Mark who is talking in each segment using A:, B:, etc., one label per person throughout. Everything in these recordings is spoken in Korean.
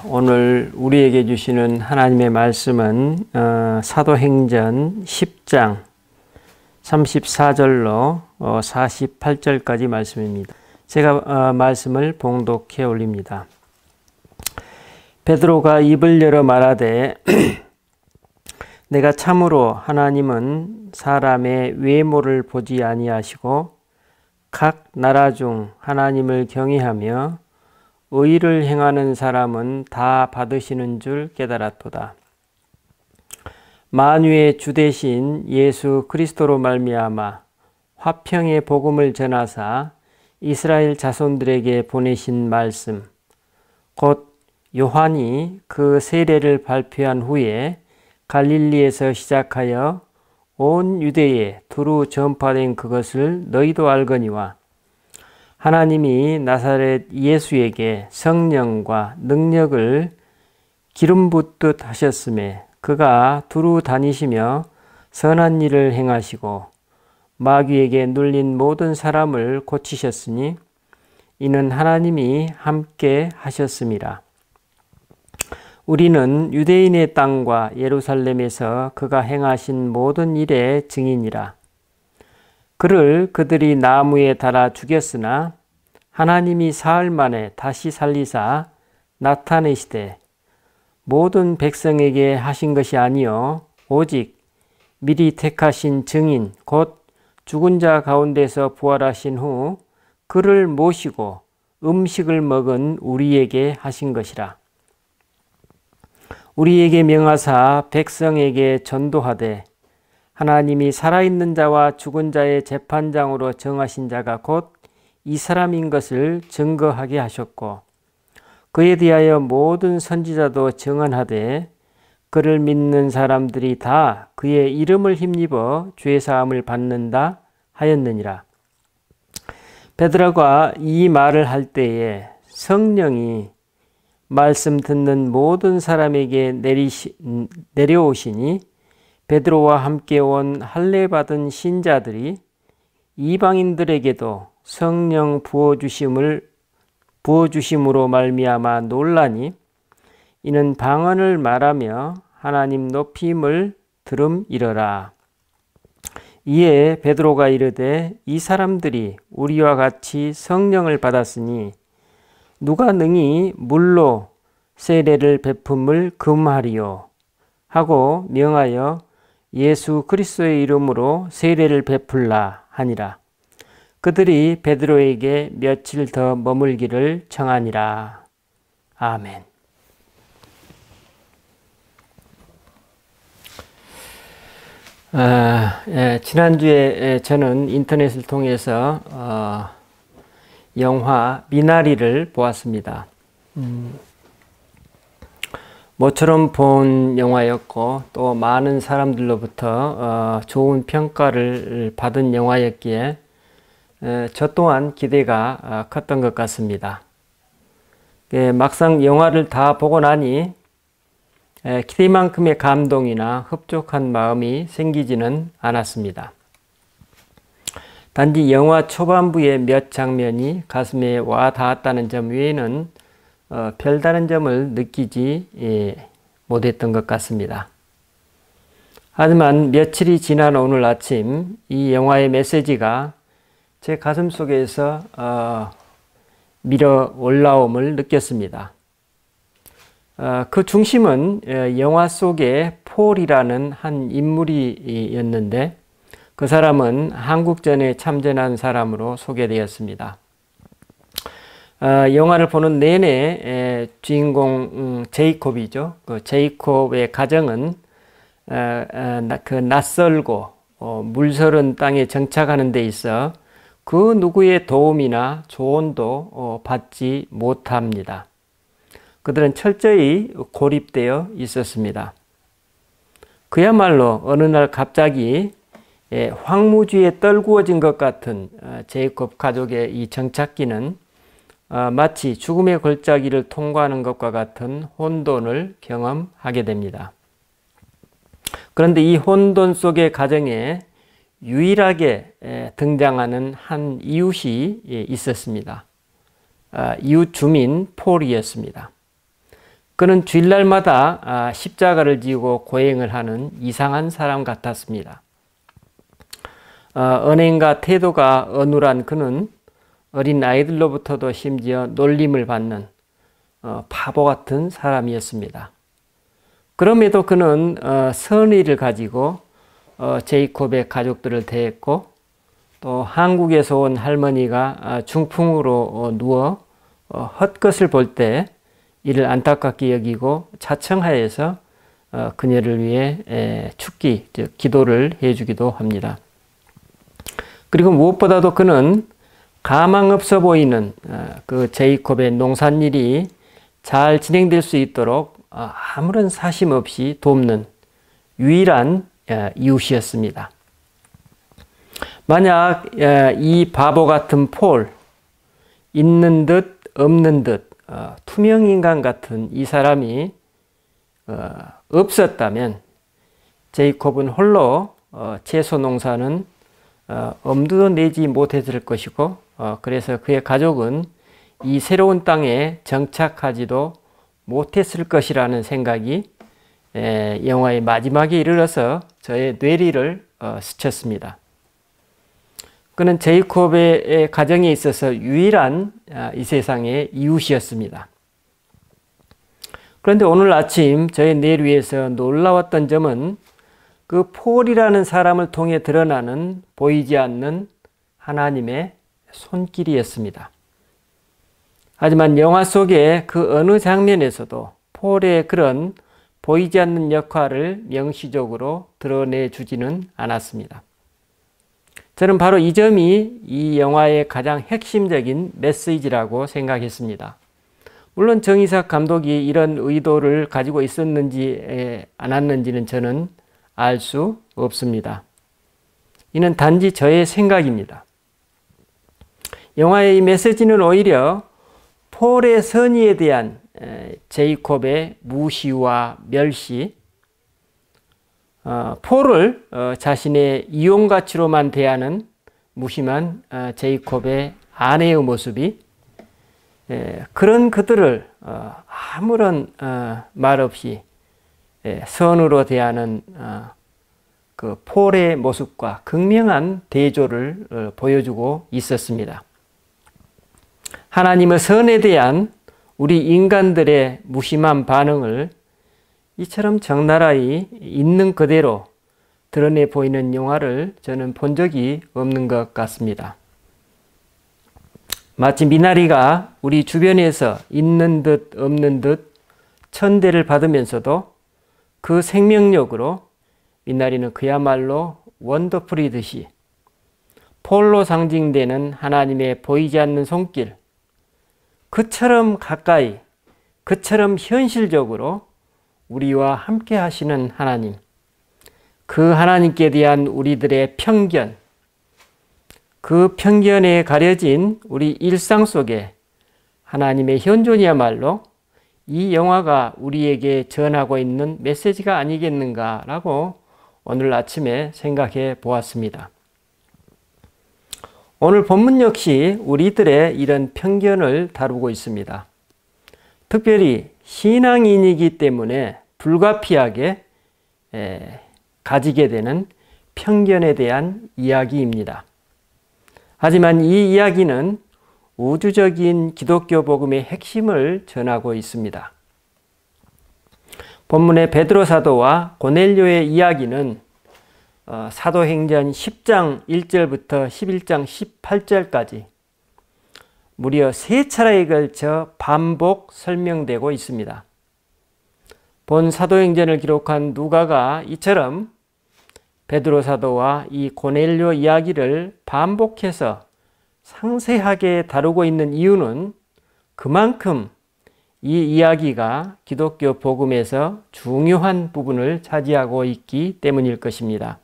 A: 오늘 우리에게 주시는 하나님의 말씀은 사도행전 10장 34절로 48절까지 말씀입니다. 제가 말씀을 봉독해 올립니다. 베드로가 입을 열어 말하되 내가 참으로 하나님은 사람의 외모를 보지 아니하시고 각 나라 중 하나님을 경외하며 의를 행하는 사람은 다 받으시는 줄 깨달았도다. 만유의 주 되신 예수 그리스도로 말미암아 화평의 복음을 전하사 이스라엘 자손들에게 보내신 말씀, 곧 요한이 그 세례를 발표한 후에 갈릴리에서 시작하여 온 유대에 두루 전파된 그것을 너희도 알거니와 하나님이 나사렛 예수에게 성령과 능력을 기름 붓듯 하셨음에 그가 두루 다니시며 선한 일을 행하시고 마귀에게 눌린 모든 사람을 고치셨으니 이는 하나님이 함께 하셨음이라. 우리는 유대인의 땅과 예루살렘에서 그가 행하신 모든 일의 증인이라. 그를 그들이 나무에 달아 죽였으나 하나님이 사흘 만에 다시 살리사 나타내시되 모든 백성에게 하신 것이 아니요 오직 미리 택하신 증인 곧 죽은 자 가운데서 부활하신 후 그를 모시고 음식을 먹은 우리에게 하신 것이라. 우리에게 명하사 백성에게 전도하되 하나님이 살아있는 자와 죽은 자의 재판장으로 정하신 자가 곧 이 사람인 것을 증거하게 하셨고 그에 대하여 모든 선지자도 증언하되 그를 믿는 사람들이 다 그의 이름을 힘입어 죄사함을 받는다 하였느니라. 베드로가 이 말을 할 때에 성령이 말씀 듣는 모든 사람에게 내려오시니 베드로와 함께 온 할례 받은 신자들이 이방인들에게도 성령 부어주심으로 말미암아 놀라니 이는 방언을 말하며 하나님 높임을 들음이러라. 이에 베드로가 이르되 이 사람들이 우리와 같이 성령을 받았으니 누가 능히 물로 세례를 베품을 금하리요 하고 명하여 예수 그리스도의 이름으로 세례를 베풀라 하니라. 그들이 베드로에게 며칠 더 머물기를 청하니라. 아멘. 지난주에 저는 인터넷을 통해서 영화 미나리를 보았습니다. 모처럼 본 영화였고 또 많은 사람들로부터 좋은 평가를 받은 영화였기에 저 또한 기대가 컸던 것 같습니다. 막상 영화를 다 보고 나니 기대만큼의 감동이나 흡족한 마음이 생기지는 않았습니다. 단지 영화 초반부의 몇 장면이 가슴에 와 닿았다는 점 외에는 별다른 점을 느끼지 못했던 것 같습니다. 하지만 며칠이 지난 오늘 아침 이 영화의 메시지가 제 가슴 속에서 밀어 올라옴을 느꼈습니다. 그 중심은 영화 속의 폴이라는 한 인물이었는데 그 사람은 한국전에 참전한 사람으로 소개되었습니다. 영화를 보는 내내 주인공 제이콥이죠. 그 제이콥의 가정은 그 낯설고 물서른 땅에 정착하는 데 있어 그 누구의 도움이나 조언도 받지 못합니다. 그들은 철저히 고립되어 있었습니다. 그야말로 어느 날 갑자기 황무지에 떨구어진 것 같은 제이콥 가족의 이 정착기는 마치 죽음의 골짜기를 통과하는 것과 같은 혼돈을 경험하게 됩니다. 그런데 이 혼돈 속의 가정에 유일하게 등장하는 한 이웃이 있었습니다. 이웃 주민 폴이었습니다. 그는 주일날마다 십자가를 지고 고행을 하는 이상한 사람 같았습니다. 언행과 태도가 어눌한 그는 어린 아이들로부터도 심지어 놀림을 받는 바보 같은 사람이었습니다. 그럼에도 그는 선의를 가지고 제이콥의 가족들을 대했고, 또 한국에서 온 할머니가 중풍으로 누워 헛것을 볼 때 이를 안타깝게 여기고 자청하여서 그녀를 위해 축기, 즉 기도를 해주기도 합니다. 그리고 무엇보다도 그는 가망 없어 보이는 그 제이콥의 농산일이 잘 진행될 수 있도록 아무런 사심 없이 돕는 유일한 이웃이었습니다. 만약 이 바보 같은 폴, 있는 듯 없는 듯 투명 인간 같은 이 사람이 없었다면 제이콥은 홀로 채소 농사는 엄두도 내지 못했을 것이고, 그래서 그의 가족은 이 새로운 땅에 정착하지도 못했을 것이라는 생각이 영화의 마지막에 이르러서 저의 뇌리를 스쳤습니다. 그는 제이콥의 가정에 있어서 유일한 이 세상의 이웃이었습니다. 그런데 오늘 아침 저의 뇌 위에서 놀라웠던 점은 그 폴이라는 사람을 통해 드러나는 보이지 않는 하나님의 손길이었습니다. 하지만 영화 속의 그 어느 장면에서도 폴의 그런 보이지 않는 역할을 명시적으로 드러내 주지는 않았습니다. 저는 바로 이 점이 이 영화의 가장 핵심적인 메시지라고 생각했습니다. 물론 정이삭 감독이 이런 의도를 가지고 있었는지 않았는지는 저는 알 수 없습니다. 이는 단지 저의 생각입니다. 영화의 이 메시지는 오히려 폴의 선의에 대한 제이콥의 무시와 멸시, 폴을 자신의 이용가치로만 대하는 무심한 제이콥의 아내의 모습이 그런 그들을 아무런 말 없이 선으로 대하는 그 폴의 모습과 극명한 대조를 보여주고 있었습니다. 하나님의 선에 대한 우리 인간들의 무심한 반응을 이처럼 적나라히 있는 그대로 드러내 보이는 영화를 저는 본 적이 없는 것 같습니다. 마치 미나리가 우리 주변에서 있는 듯 없는 듯 천대를 받으면서도 그 생명력으로 미나리는 그야말로 원더풀이듯이 폴로 상징되는 하나님의 보이지 않는 손길, 그처럼 가까이, 그처럼 현실적으로 우리와 함께 하시는 하나님, 그 하나님께 대한 우리들의 편견, 그 편견에 가려진 우리 일상 속에 하나님의 현존이야말로 이 영화가 우리에게 전하고 있는 메시지가 아니겠는가라고 오늘 아침에 생각해 보았습니다. 오늘 본문 역시 우리들의 이런 편견을 다루고 있습니다. 특별히 신앙인이기 때문에 불가피하게 가지게 되는 편견에 대한 이야기입니다. 하지만 이 이야기는 우주적인 기독교 복음의 핵심을 전하고 있습니다. 본문의 베드로 사도와 고넬료의 이야기는 사도행전 10장 1절부터 11장 18절까지 무려 3차례에 걸쳐 반복 설명되고 있습니다. 본 사도행전을 기록한 누가가 이처럼 베드로 사도와 이 고넬료 이야기를 반복해서 상세하게 다루고 있는 이유는 그만큼 이 이야기가 기독교 복음에서 중요한 부분을 차지하고 있기 때문일 것입니다.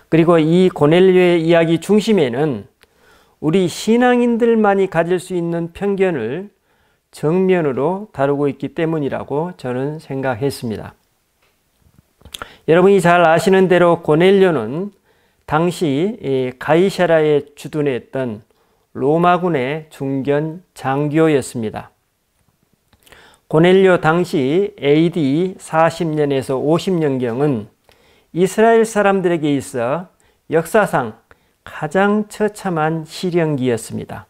A: 그리고 이 고넬료의 이야기 중심에는 우리 신앙인들만이 가질 수 있는 편견을 정면으로 다루고 있기 때문이라고 저는 생각했습니다. 여러분이 잘 아시는 대로 고넬료는 당시 가이사랴에 주둔했던 로마군의 중견 장교였습니다. 고넬료 당시 AD 40년에서 50년경은 이스라엘 사람들에게 있어 역사상 가장 처참한 시련기였습니다.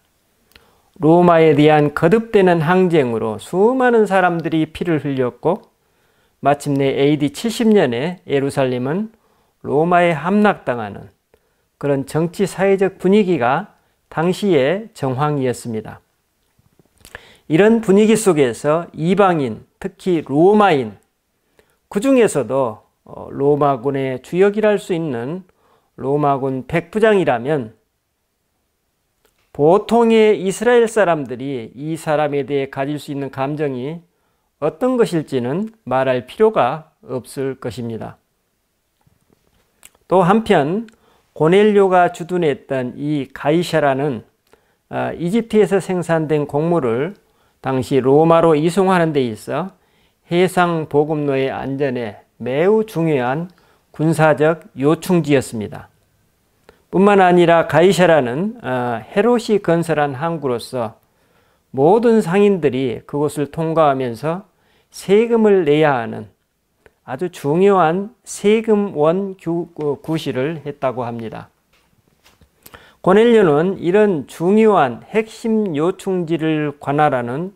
A: 로마에 대한 거듭되는 항쟁으로 수많은 사람들이 피를 흘렸고 마침내 AD 70년에 예루살렘은 로마에 함락당하는 그런 정치 사회적 분위기가 당시의 정황이었습니다. 이런 분위기 속에서 이방인, 특히 로마인, 그 중에서도 로마군의 주역이랄 수 있는 로마군 백부장이라면 보통의 이스라엘 사람들이 이 사람에 대해 가질 수 있는 감정이 어떤 것일지는 말할 필요가 없을 것입니다. 또 한편 고넬료가 주둔했던 이 가이사라는 이집트에서 생산된 곡물을 당시 로마로 이송하는 데 있어 해상 보급로의 안전에 매우 중요한 군사적 요충지였습니다. 뿐만 아니라 가이사라는 헤롯이 건설한 항구로서 모든 상인들이 그곳을 통과하면서 세금을 내야 하는 아주 중요한 세금원 구시를 했다고 합니다. 고넬료는 이런 중요한 핵심 요충지를 관할하는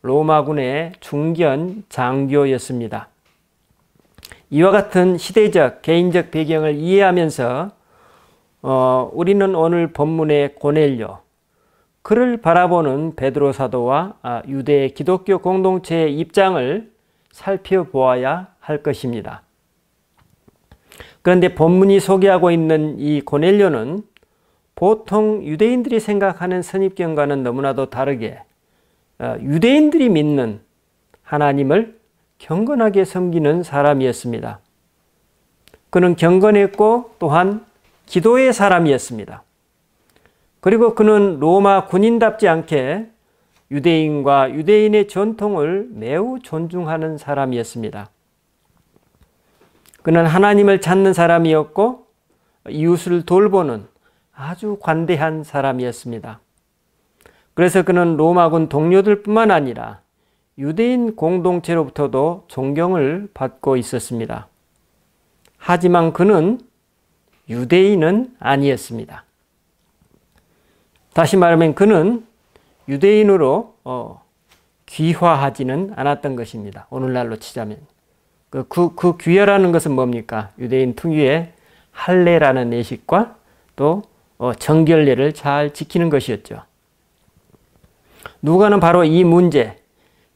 A: 로마군의 중견 장교였습니다. 이와 같은 시대적, 개인적 배경을 이해하면서 우리는 오늘 본문의 고넬료, 그를 바라보는 베드로 사도와 유대 기독교 공동체의 입장을 살펴보아야 할 것입니다. 그런데 본문이 소개하고 있는 이 고넬료는 보통 유대인들이 생각하는 선입견과는 너무나도 다르게 유대인들이 믿는 하나님을 경건하게 섬기는 사람이었습니다. 그는 경건했고 또한 기도의 사람이었습니다. 그리고 그는 로마 군인답지 않게 유대인과 유대인의 전통을 매우 존중하는 사람이었습니다. 그는 하나님을 찾는 사람이었고 이웃을 돌보는 아주 관대한 사람이었습니다. 그래서 그는 로마군 동료들뿐만 아니라 유대인 공동체로부터도 존경을 받고 있었습니다. 하지만 그는 유대인은 아니었습니다. 다시 말하면 그는 유대인으로 귀화하지는 않았던 것입니다. 오늘날로 치자면. 그 귀화라는 것은 뭡니까? 유대인 특유의 할례라는 예식과 또 정결례를 잘 지키는 것이었죠. 누가는 바로 이 문제,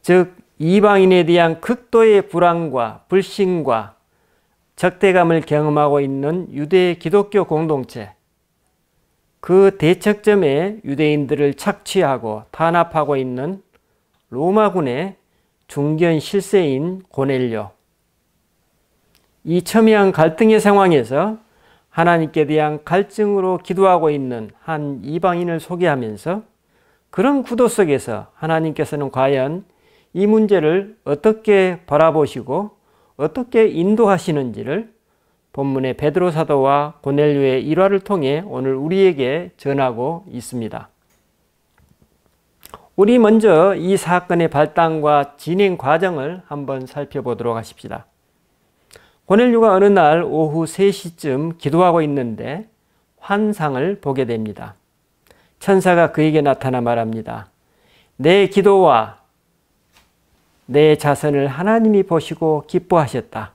A: 즉 이방인에 대한 극도의 불안과 불신과 적대감을 경험하고 있는 유대 기독교 공동체, 그 대척점에 유대인들을 착취하고 탄압하고 있는 로마군의 중견 실세인 고넬료, 이 첨예한 갈등의 상황에서 하나님께 대한 갈증으로 기도하고 있는 한 이방인을 소개하면서 그런 구도 속에서 하나님께서는 과연 이 문제를 어떻게 바라보시고 어떻게 인도하시는지를 본문의 베드로 사도와 고넬료의 일화를 통해 오늘 우리에게 전하고 있습니다. 우리 먼저 이 사건의 발단과 진행 과정을 한번 살펴보도록 하십시다. 고넬료가 어느 날 오후 3시쯤 기도하고 있는데 환상을 보게 됩니다. 천사가 그에게 나타나 말합니다. 내 기도와 내 자선을 하나님이 보시고 기뻐하셨다.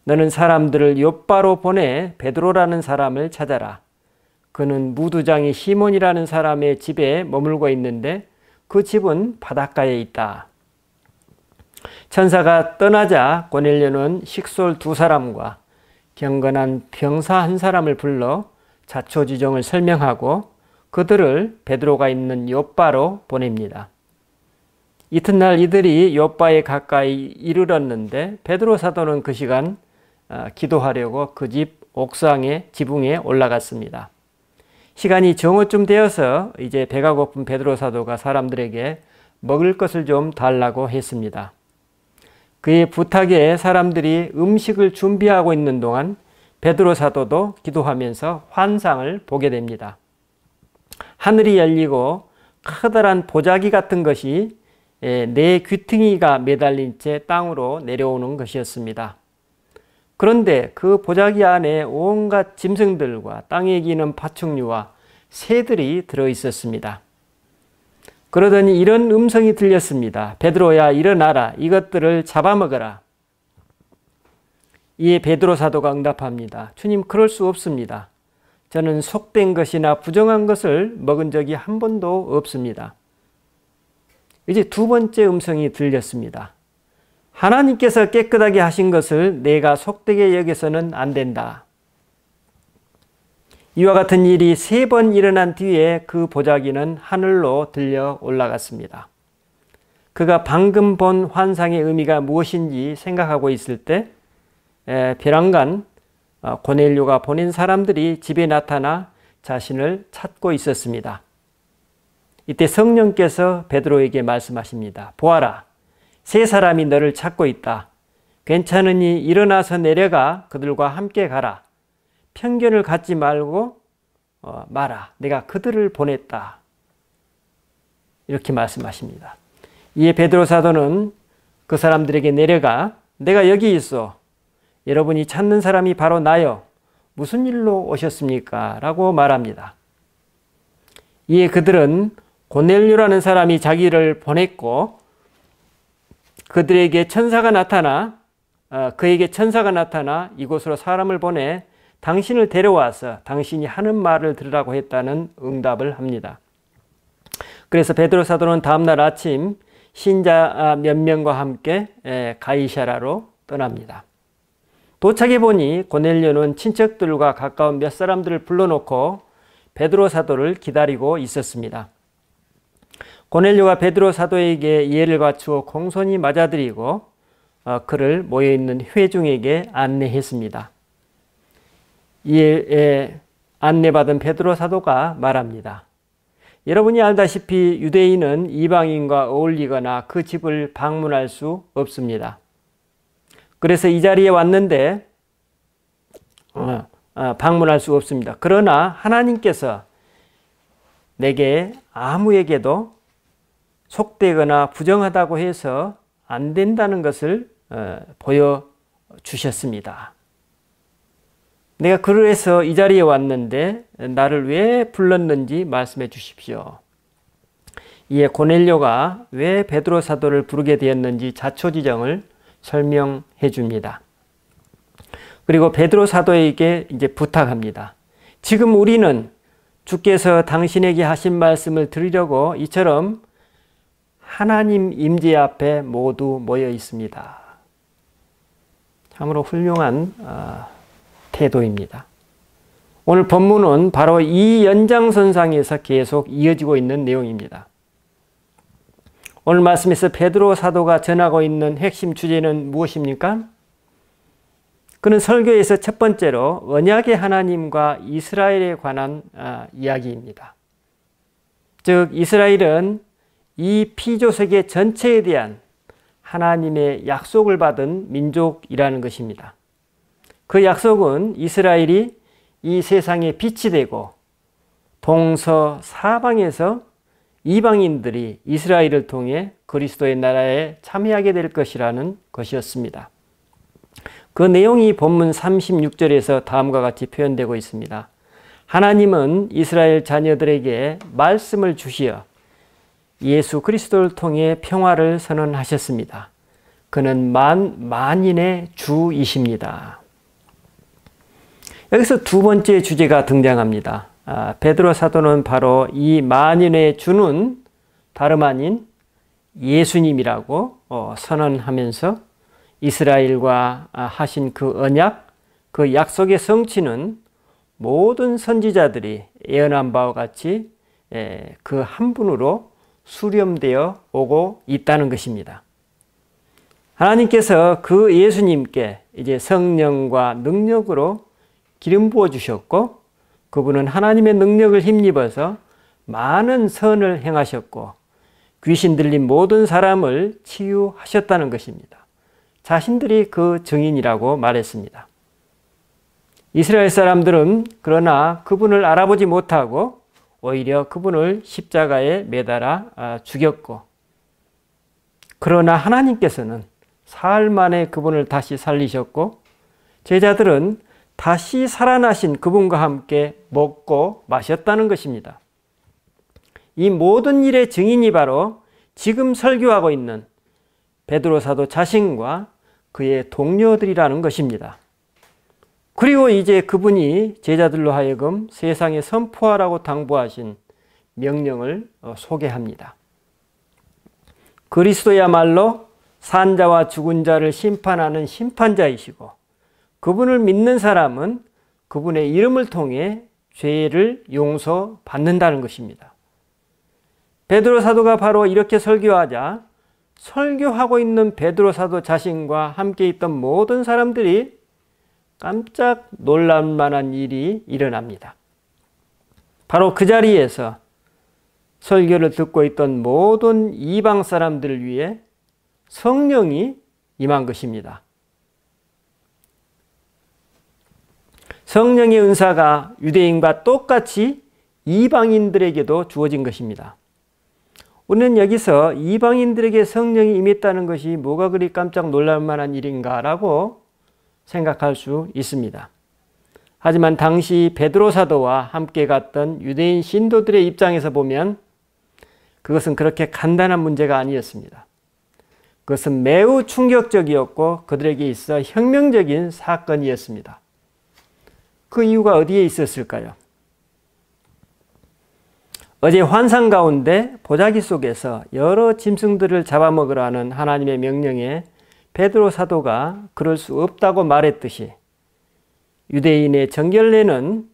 A: 너는 사람들을 욥바로 보내 베드로라는 사람을 찾아라. 그는 무두장이 시몬이라는 사람의 집에 머물고 있는데 그 집은 바닷가에 있다. 천사가 떠나자 고넬료는 식솔 2사람과 경건한 병사 1사람을 불러 자초지종을 설명하고 그들을 베드로가 있는 욥바로 보냅니다. 이튿날 이들이 욥바에 가까이 이르렀는데 베드로 사도는 그 시간 기도하려고 그 집 옥상의 지붕에 올라갔습니다. 시간이 정오쯤 되어서 이제 배가 고픈 베드로 사도가 사람들에게 먹을 것을 좀 달라고 했습니다. 그의 부탁에 사람들이 음식을 준비하고 있는 동안 베드로 사도도 기도하면서 환상을 보게 됩니다. 하늘이 열리고 커다란 보자기 같은 것이 네 귀퉁이가 매달린 채 땅으로 내려오는 것이었습니다. 그런데 그 보자기 안에 온갖 짐승들과 땅에 기는 파충류와 새들이 들어 있었습니다. 그러더니 이런 음성이 들렸습니다. 베드로야, 일어나라. 이것들을 잡아먹어라. 이에 베드로 사도가 응답합니다. 주님, 그럴 수 없습니다. 저는 속된 것이나 부정한 것을 먹은 적이 한 번도 없습니다. 이제 두 번째 음성이 들렸습니다. 하나님께서 깨끗하게 하신 것을 내가 속되게 여겨서는 안 된다. 이와 같은 일이 3번 일어난 뒤에 그 보자기는 하늘로 들려 올라갔습니다. 그가 방금 본 환상의 의미가 무엇인지 생각하고 있을 때 벼랑간 고넬료가 보낸 사람들이 집에 나타나 자신을 찾고 있었습니다. 이때 성령께서 베드로에게 말씀하십니다. 보아라, 3사람이 너를 찾고 있다. 괜찮으니 일어나서 내려가 그들과 함께 가라. 편견을 갖지 말고 마라. 내가 그들을 보냈다. 이렇게 말씀하십니다. 이에 베드로 사도는 그 사람들에게 내려가 내가 여기 있어. 여러분이 찾는 사람이 바로 나요. 무슨 일로 오셨습니까? 라고 말합니다. 이에 그들은 고넬료라는 사람이 자기를 보냈고 그에게 천사가 나타나 이곳으로 사람을 보내 당신을 데려와서 당신이 하는 말을 들으라고 했다는 응답을 합니다. 그래서 베드로 사도는 다음날 아침 신자 몇 명과 함께 가이사랴로 떠납니다. 도착해 보니 고넬료는 친척들과 가까운 몇 사람들을 불러놓고 베드로 사도를 기다리고 있었습니다. 고넬료가 베드로 사도에게 예를 갖추어 공손히 맞아들이고 그를 모여있는 회중에게 안내했습니다. 이에 안내받은 베드로 사도가 말합니다. 여러분이 알다시피 유대인은 이방인과 어울리거나 그 집을 방문할 수 없습니다. 그래서 이 자리에 왔는데 방문할 수 없습니다. 그러나 하나님께서 내게 아무에게도 속되거나 부정하다고 해서 안 된다는 것을 보여주셨습니다. 내가 그래서 이 자리에 왔는데 나를 왜 불렀는지 말씀해 주십시오. 이에 고넬료가 왜 베드로 사도를 부르게 되었는지 자초지정을 설명해 줍니다. 그리고 베드로 사도에게 이제 부탁합니다. 지금 우리는 주께서 당신에게 하신 말씀을 들으려고 이처럼 하나님 임재 앞에 모두 모여 있습니다. 참으로 훌륭한 태도입니다. 오늘 본문은 바로 이 연장선상에서 계속 이어지고 있는 내용입니다. 오늘 말씀에서 베드로 사도가 전하고 있는 핵심 주제는 무엇입니까? 그는 설교에서 첫 번째로 언약의 하나님과 이스라엘에 관한 이야기입니다. 즉 이스라엘은 이 피조세계 전체에 대한 하나님의 약속을 받은 민족이라는 것입니다. 그 약속은 이스라엘이 이 세상에 빛이 되고 동서사방에서 이방인들이 이스라엘을 통해 그리스도의 나라에 참여하게 될 것이라는 것이었습니다. 그 내용이 본문 36절에서 다음과 같이 표현되고 있습니다. 하나님은 이스라엘 자녀들에게 말씀을 주시어 예수 그리스도를 통해 평화를 선언하셨습니다. 그는 만인의 주이십니다. 여기서 두 번째 주제가 등장합니다. 베드로 사도는 바로 이 만인의 주는 다름 아닌 예수님이라고 선언하면서 이스라엘과 하신 그 언약, 그 약속의 성취는 모든 선지자들이 예언한 바와 같이 그 한 분으로 수렴되어 오고 있다는 것입니다. 하나님께서 그 예수님께 이제 성령과 능력으로 기름 부어 주셨고 그분은 하나님의 능력을 힘입어서 많은 선을 행하셨고 귀신 들린 모든 사람을 치유하셨다는 것입니다. 자신들이 그 증인이라고 말했습니다. 이스라엘 사람들은 그러나 그분을 알아보지 못하고 오히려 그분을 십자가에 매달아 죽였고 그러나 하나님께서는 사흘 만에 그분을 다시 살리셨고 제자들은 다시 살아나신 그분과 함께 먹고 마셨다는 것입니다. 이 모든 일의 증인이 바로 지금 설교하고 있는 베드로 사도 자신과 그의 동료들이라는 것입니다. 그리고 이제 그분이 제자들로 하여금 세상에 선포하라고 당부하신 명령을 소개합니다. 그리스도야말로 산자와 죽은 자를 심판하는 심판자이시고 그분을 믿는 사람은 그분의 이름을 통해 죄를 용서받는다는 것입니다. 베드로 사도가 바로 이렇게 설교하자 설교하고 있는 베드로 사도 자신과 함께 있던 모든 사람들이 깜짝 놀랄 만한 일이 일어납니다. 바로 그 자리에서 설교를 듣고 있던 모든 이방 사람들을 위해 성령이 임한 것입니다. 성령의 은사가 유대인과 똑같이 이방인들에게도 주어진 것입니다. 우리는 여기서 이방인들에게 성령이 임했다는 것이 뭐가 그리 깜짝 놀랄 만한 일인가라고 생각할 수 있습니다. 하지만 당시 베드로 사도와 함께 갔던 유대인 신도들의 입장에서 보면 그것은 그렇게 간단한 문제가 아니었습니다. 그것은 매우 충격적이었고 그들에게 있어 혁명적인 사건이었습니다. 그 이유가 어디에 있었을까요? 어제 환상 가운데 보자기 속에서 여러 짐승들을 잡아먹으라는 하나님의 명령에 베드로 사도가 그럴 수 없다고 말했듯이 유대인의 정결례는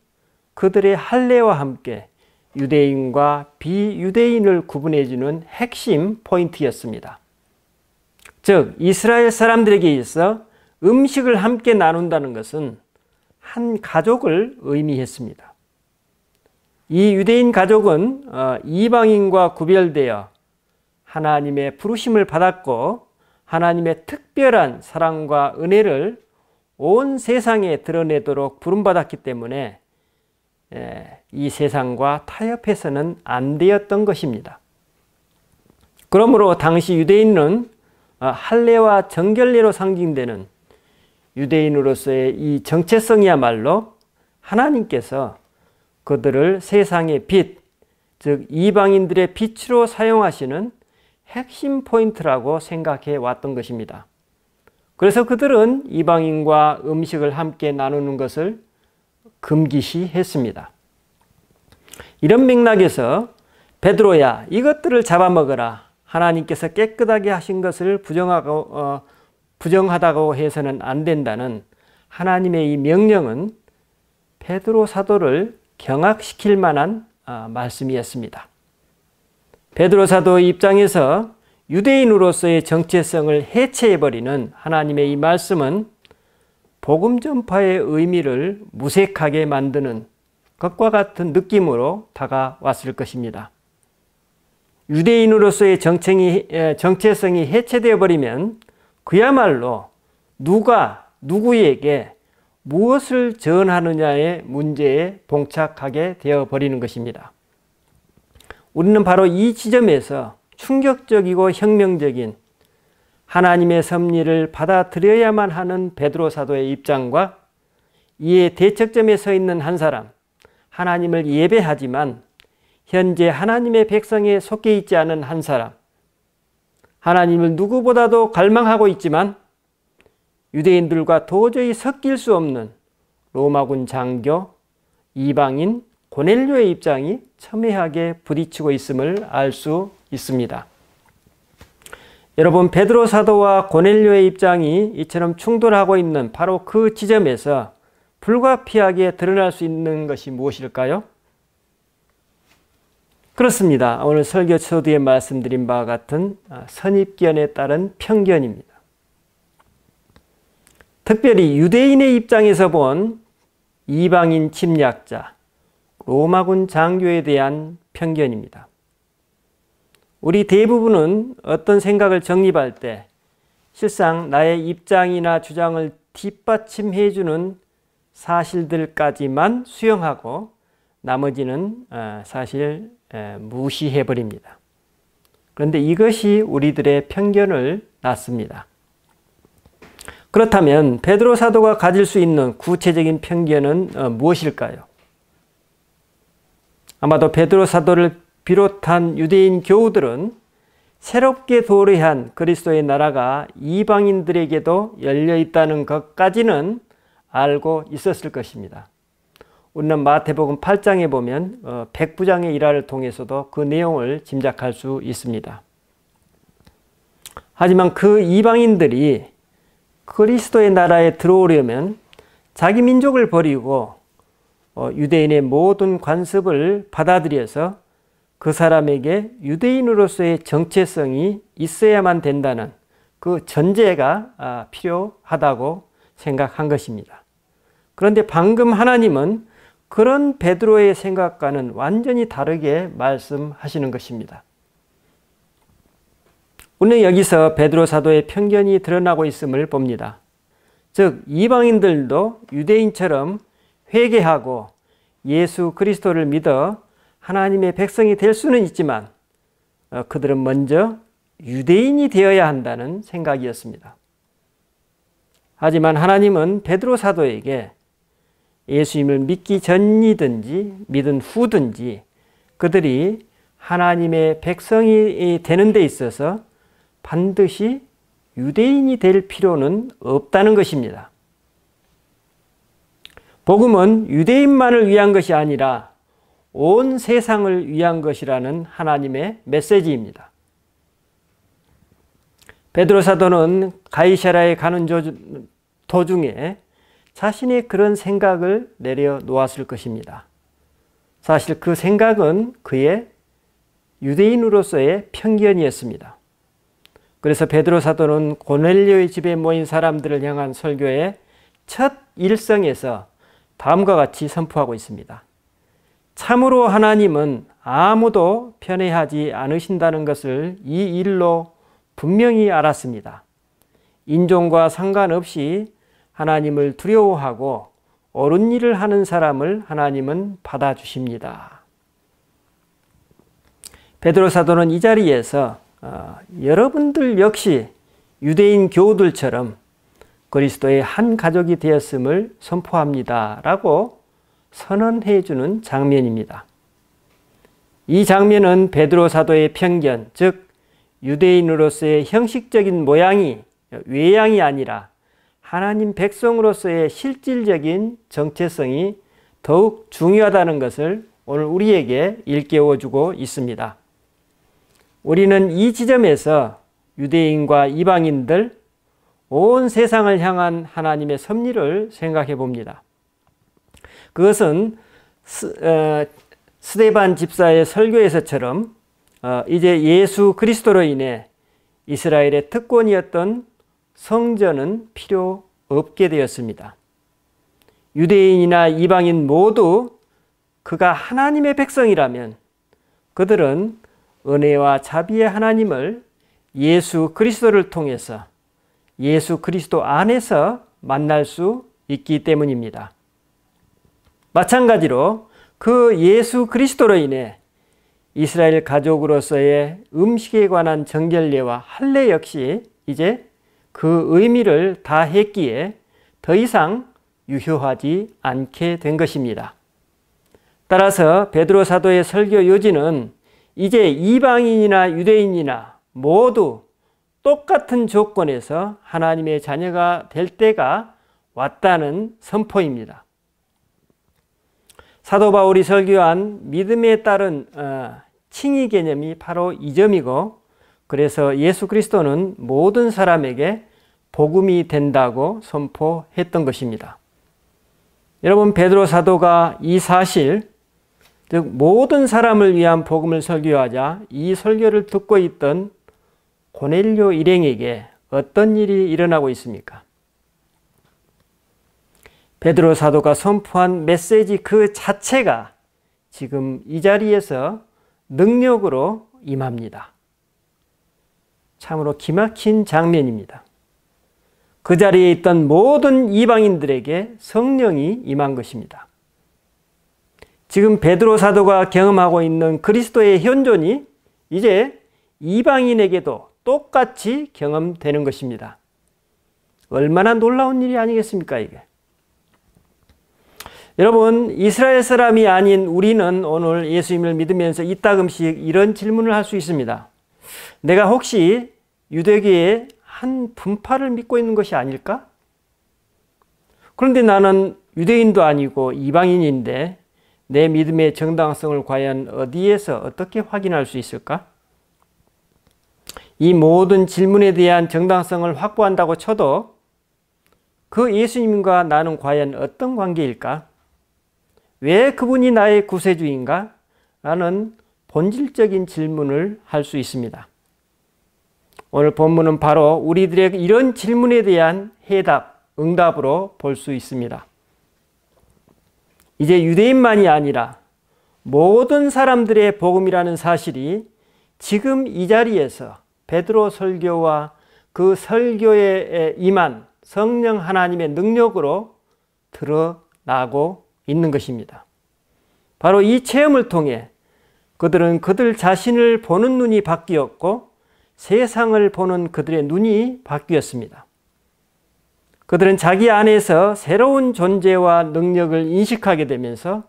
A: 그들의 할례와 함께 유대인과 비유대인을 구분해주는 핵심 포인트였습니다. 즉 이스라엘 사람들에게 있어 음식을 함께 나눈다는 것은 한 가족을 의미했습니다. 이 유대인 가족은 이방인과 구별되어 하나님의 부르심을 받았고 하나님의 특별한 사랑과 은혜를 온 세상에 드러내도록 부름받았기 때문에 이 세상과 타협해서는 안 되었던 것입니다. 그러므로 당시 유대인은 할례와 정결례로 상징되는 유대인으로서의 이 정체성이야말로 하나님께서 그들을 세상의 빛, 즉 이방인들의 빛으로 사용하시는 핵심 포인트라고 생각해 왔던 것입니다. 그래서 그들은 이방인과 음식을 함께 나누는 것을 금기시했습니다. 이런 맥락에서 베드로야 이것들을 잡아먹어라. 하나님께서 깨끗하게 하신 것을 부정하다고 해서는 안 된다는 하나님의 이 명령은 베드로 사도를 경악시킬 만한 말씀이었습니다. 베드로 사도의 입장에서 유대인으로서의 정체성을 해체해버리는 하나님의 이 말씀은 복음 전파의 의미를 무색하게 만드는 것과 같은 느낌으로 다가왔을 것입니다. 유대인으로서의 정체성이 해체되어 버리면 그야말로 누가 누구에게 무엇을 전하느냐의 문제에 봉착하게 되어 버리는 것입니다. 우리는 바로 이 지점에서 충격적이고 혁명적인 하나님의 섭리를 받아들여야만 하는 베드로 사도의 입장과 이에 대척점에 서 있는 한 사람, 하나님을 예배하지만 현재 하나님의 백성에 속해 있지 않은 한 사람, 하나님을 누구보다도 갈망하고 있지만 유대인들과 도저히 섞일 수 없는 로마군 장교, 이방인 고넬료의 입장이 첨예하게 부딪히고 있음을 알 수 있습니다. 여러분, 베드로 사도와 고넬료의 입장이 이처럼 충돌하고 있는 바로 그 지점에서 불가피하게 드러날 수 있는 것이 무엇일까요? 그렇습니다. 오늘 설교 초두에 말씀드린 바와 같은 선입견에 따른 편견입니다. 특별히 유대인의 입장에서 본 이방인 침략자, 로마군 장교에 대한 편견입니다. 우리 대부분은 어떤 생각을 정립할 때 실상 나의 입장이나 주장을 뒷받침해주는 사실들까지만 수용하고 나머지는 사실 무시해버립니다. 그런데 이것이 우리들의 편견을 낳습니다. 그렇다면 베드로 사도가 가질 수 있는 구체적인 편견은 무엇일까요? 아마도 베드로 사도를 비롯한 유대인 교우들은 새롭게 도래한 그리스도의 나라가 이방인들에게도 열려 있다는 것까지는 알고 있었을 것입니다. 우리는 마태복음 8장에 보면 백부장의 일화를 통해서도 그 내용을 짐작할 수 있습니다. 하지만 그 이방인들이 그리스도의 나라에 들어오려면 자기 민족을 버리고 유대인의 모든 관습을 받아들여서 그 사람에게 유대인으로서의 정체성이 있어야만 된다는 그 전제가 필요하다고 생각한 것입니다. 그런데 방금 하나님은 그런 베드로의 생각과는 완전히 다르게 말씀하시는 것입니다. 우리는 여기서 베드로 사도의 편견이 드러나고 있음을 봅니다. 즉 이방인들도 유대인처럼 회개하고 예수 그리스도를 믿어 하나님의 백성이 될 수는 있지만 그들은 먼저 유대인이 되어야 한다는 생각이었습니다. 하지만 하나님은 베드로 사도에게 예수님을 믿기 전이든지 믿은 후든지 그들이 하나님의 백성이 되는 데 있어서 반드시 유대인이 될 필요는 없다는 것입니다. 복음은 유대인만을 위한 것이 아니라 온 세상을 위한 것이라는 하나님의 메시지입니다. 베드로 사도는 가이사랴에 가는 도중에 자신의 그런 생각을 내려놓았을 것입니다. 사실 그 생각은 그의 유대인으로서의 편견이었습니다. 그래서 베드로 사도는 고넬료의 집에 모인 사람들을 향한 설교의 첫 일성에서 다음과 같이 선포하고 있습니다. 참으로 하나님은 아무도 편애하지 않으신다는 것을 이 일로 분명히 알았습니다. 인종과 상관없이 하나님을 두려워하고 옳은 일을 하는 사람을 하나님은 받아주십니다. 베드로 사도는 이 자리에서 여러분들 역시 유대인 교우들처럼 그리스도의 한 가족이 되었음을 선포합니다. 라고 선언해 주는 장면입니다. 이 장면은 베드로 사도의 편견, 즉 유대인으로서의 형식적인 모양이 외양이 아니라 하나님 백성으로서의 실질적인 정체성이 더욱 중요하다는 것을 오늘 우리에게 일깨워 주고 있습니다. 우리는 이 지점에서 유대인과 이방인들, 온 세상을 향한 하나님의 섭리를 생각해 봅니다. 그것은 스데반 집사의 설교에서처럼 이제 예수 그리스도로 인해 이스라엘의 특권이었던 성전은 필요 없게 되었습니다. 유대인이나 이방인 모두 그가 하나님의 백성이라면 그들은 은혜와 자비의 하나님을 예수 그리스도를 통해서 예수 그리스도 안에서 만날 수 있기 때문입니다. 마찬가지로 그 예수 그리스도로 인해 이스라엘 가족으로서의 음식에 관한 정결례와 할례 역시 이제 그 의미를 다했기에 더 이상 유효하지 않게 된 것입니다. 따라서 베드로 사도의 설교 요지는 이제 이방인이나 유대인이나 모두 똑같은 조건에서 하나님의 자녀가 될 때가 왔다는 선포입니다. 사도 바울이 설교한 믿음에 따른 칭의 개념이 바로 이 점이고, 그래서 예수 그리스도는 모든 사람에게 복음이 된다고 선포했던 것입니다. 여러분, 베드로 사도가 이 사실, 즉 모든 사람을 위한 복음을 설교하자 이 설교를 듣고 있던 고넬료 일행에게 어떤 일이 일어나고 있습니까? 베드로 사도가 선포한 메시지 그 자체가 지금 이 자리에서 능력으로 임합니다. 참으로 기막힌 장면입니다. 그 자리에 있던 모든 이방인들에게 성령이 임한 것입니다. 지금 베드로 사도가 경험하고 있는 그리스도의 현존이 이제 이방인에게도 똑같이 경험되는 것입니다. 얼마나 놀라운 일이 아니겠습니까, 이게? 여러분, 이스라엘 사람이 아닌 우리는 오늘 예수님을 믿으면서 이따금씩 이런 질문을 할 수 있습니다. 내가 혹시 유대교의 한 분파를 믿고 있는 것이 아닐까? 그런데 나는 유대인도 아니고 이방인인데 내 믿음의 정당성을 과연 어디에서 어떻게 확인할 수 있을까? 이 모든 질문에 대한 정당성을 확보한다고 쳐도 그 예수님과 나는 과연 어떤 관계일까? 왜 그분이 나의 구세주인가? 라는 본질적인 질문을 할 수 있습니다. 오늘 본문은 바로 우리들의 이런 질문에 대한 응답으로 볼 수 있습니다. 이제 유대인만이 아니라 모든 사람들의 복음이라는 사실이 지금 이 자리에서 베드로 설교와 그 설교에 임한 성령 하나님의 능력으로 드러나고 있는 것입니다. 바로 이 체험을 통해 그들은 그들 자신을 보는 눈이 바뀌었고 세상을 보는 그들의 눈이 바뀌었습니다. 그들은 자기 안에서 새로운 존재와 능력을 인식하게 되면서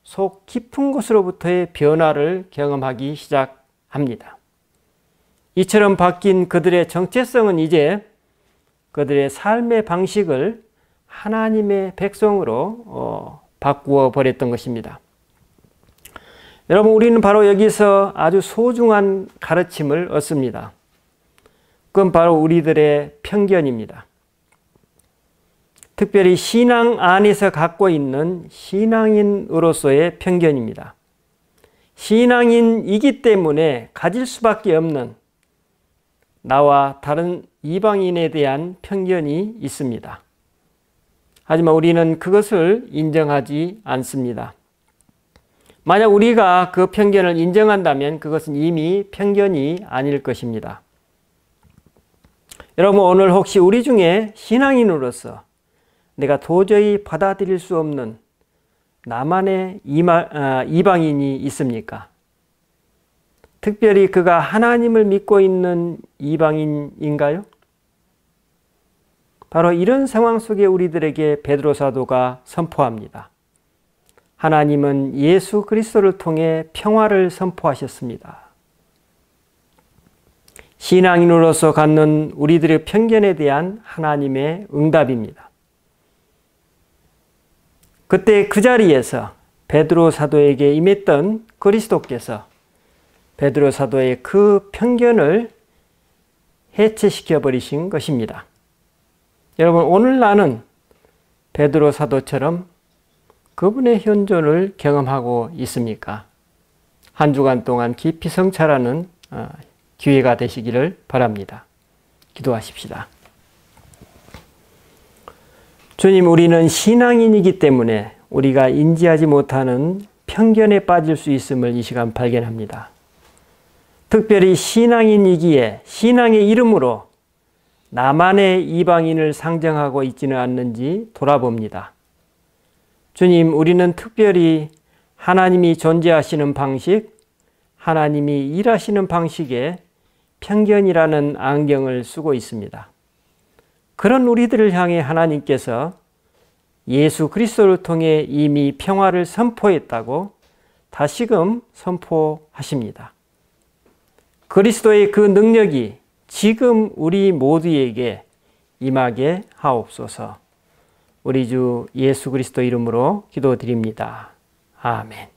A: 속 깊은 곳으로부터의 변화를 경험하기 시작합니다. 이처럼 바뀐 그들의 정체성은 이제 그들의 삶의 방식을 하나님의 백성으로 바꾸어 버렸던 것입니다. 여러분, 우리는 바로 여기서 아주 소중한 가르침을 얻습니다. 그건 바로 우리들의 편견입니다. 특별히 신앙 안에서 갖고 있는 신앙인으로서의 편견입니다. 신앙인이기 때문에 가질 수밖에 없는 나와 다른 이방인에 대한 편견이 있습니다. 하지만 우리는 그것을 인정하지 않습니다. 만약 우리가 그 편견을 인정한다면 그것은 이미 편견이 아닐 것입니다. 여러분, 오늘 혹시 우리 중에 신앙인으로서 내가 도저히 받아들일 수 없는 나만의 이방인이 있습니까? 특별히 그가 하나님을 믿고 있는 이방인인가요? 바로 이런 상황 속에 우리들에게 베드로 사도가 선포합니다. 하나님은 예수 그리스도를 통해 평화를 선포하셨습니다. 신앙인으로서 갖는 우리들의 편견에 대한 하나님의 응답입니다. 그때 그 자리에서 베드로 사도에게 임했던 그리스도께서 베드로 사도의 그 편견을 해체시켜 버리신 것입니다. 여러분, 오늘 나는 베드로 사도처럼 그분의 현존을 경험하고 있습니까? 한 주간 동안 깊이 성찰하는 기회가 되시기를 바랍니다. 기도하십시다. 주님, 우리는 신앙인이기 때문에 우리가 인지하지 못하는 편견에 빠질 수 있음을 이 시간 발견합니다. 특별히 신앙인이기에 신앙의 이름으로 나만의 이방인을 상정하고 있지는 않는지 돌아봅니다. 주님, 우리는 특별히 하나님이 존재하시는 방식, 하나님이 일하시는 방식에 편견이라는 안경을 쓰고 있습니다. 그런 우리들을 향해 하나님께서 예수 그리스도를 통해 이미 평화를 선포했다고 다시금 선포하십니다. 그리스도의 그 능력이 지금 우리 모두에게 임하게 하옵소서. 우리 주 예수 그리스도 이름으로 기도드립니다. 아멘.